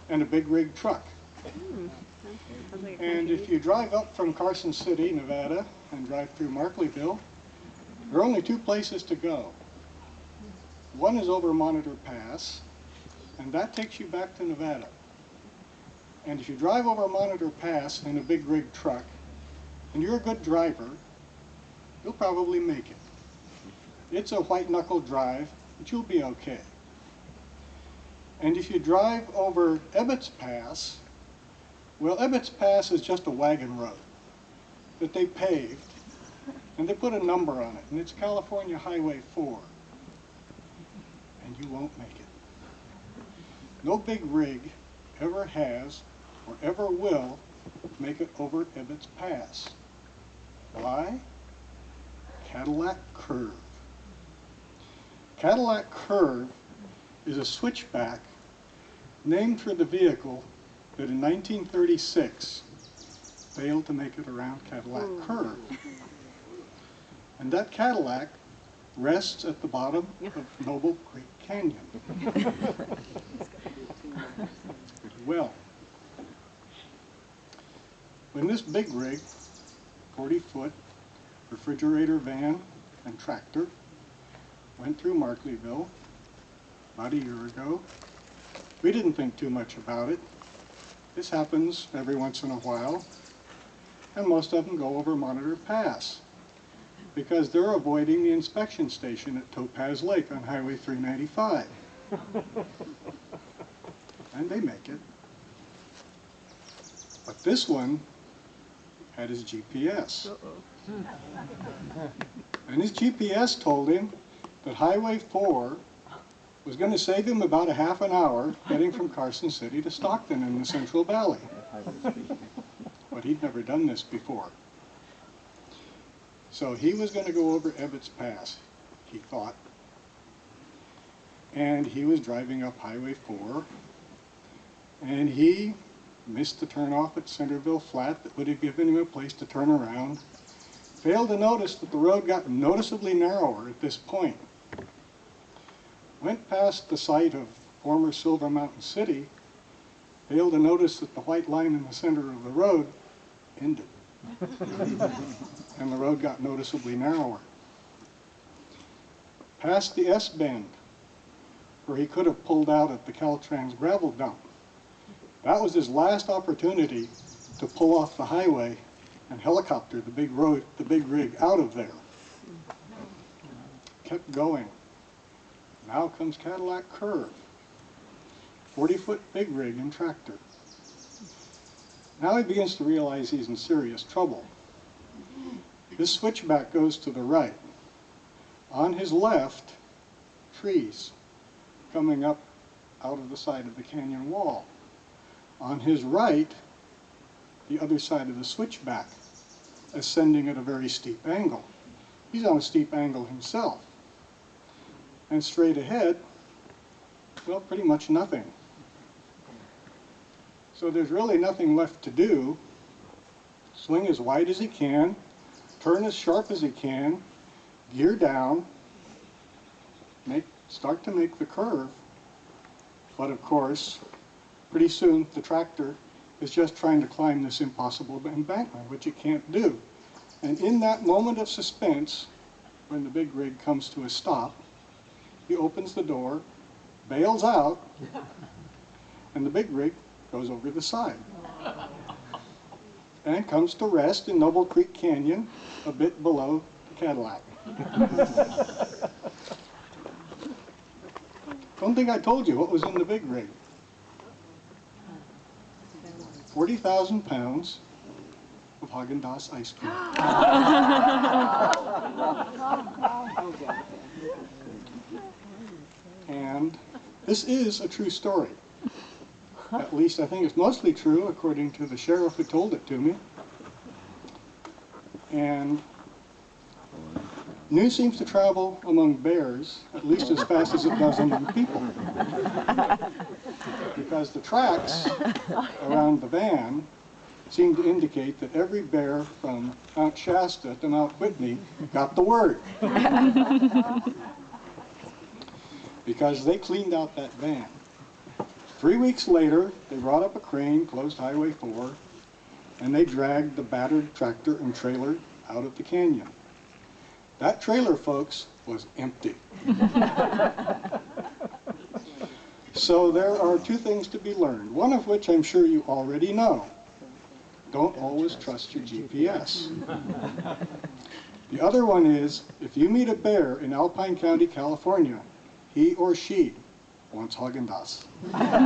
and a big rig truck. And if you drive up from Carson City, Nevada, and drive through Markleyville, there are only two places to go. One is over Monitor Pass, and that takes you back to Nevada. And if you drive over Monitor Pass in a big rig truck, and you're a good driver, you'll probably make it. It's a white knuckle drive, but you'll be okay. And if you drive over Ebbets Pass, well, Ebbets Pass is just a wagon road that they paved, and they put a number on it, and it's California Highway 4. And you won't make it. No big rig ever has or ever will make it over Ebbets Pass. Why? Cadillac Curve. Cadillac Curve is a switchback named for the vehicle that in 1936 failed to make it around Cadillac Curve. And that Cadillac rests at the bottom of Noble Creek Canyon. Well, when this big rig, 40-foot refrigerator van and tractor, went through Markleyville about a year ago, we didn't think too much about it. This happens every once in a while, and most of them go over Monitor Pass because they're avoiding the inspection station at Topaz Lake on Highway 395. And they make it. But this one had his GPS. And his GPS told him that Highway 4 was going to save him about a half an hour getting from Carson City to Stockton in the Central Valley. But he'd never done this before. So he was going to go over Ebbets Pass, he thought. And he was driving up Highway 4, and he missed the turnoff at Centerville Flat that would have given him a place to turn around. Failed to notice that the road got noticeably narrower at this point. Went past the site of former Silver Mountain City, failed to notice that the white line in the center of the road ended. And the road got noticeably narrower. Past the S-bend, where he could have pulled out at the Caltrans gravel dump. That was his last opportunity to pull off the highway and helicopter the big rig out of there. Kept going. Now comes Cadillac Curve, 40-foot big rig and tractor. Now he begins to realize he's in serious trouble. This switchback goes to the right. On his left, trees coming up out of the side of the canyon wall. On his right, the other side of the switchback, ascending at a very steep angle. He's on a steep angle himself. And straight ahead, well, pretty much nothing. So there's really nothing left to do. Swing as wide as he can, turn as sharp as he can, gear down, start to make the curve. But of course, pretty soon the tractor is just trying to climb this impossible embankment, which it can't do. And in that moment of suspense, when the big rig comes to a stop, he opens the door, bails out, and the big rig goes over the side. And comes to rest in Noble Creek Canyon, a bit below the Cadillac. Don't think I told you what was in the big rig. 40,000 pounds of Haagen-Dazs ice cream. And this is a true story. At least I think it's mostly true according to the sheriff who told it to me. And news seems to travel among bears at least as fast as it does among people. Because the tracks around the van seem to indicate that every bear from Mount Shasta to Mount Whitney got the word. Because they cleaned out that van. 3 weeks later, they brought up a crane, closed Highway 4, and they dragged the battered tractor and trailer out of the canyon. That trailer, folks, was empty. So there are two things to be learned, one of which I'm sure you already know. Don't always trust your GPS. The other one is, if you meet a bear in Alpine County, California, he or she wants Haagen-Dazs.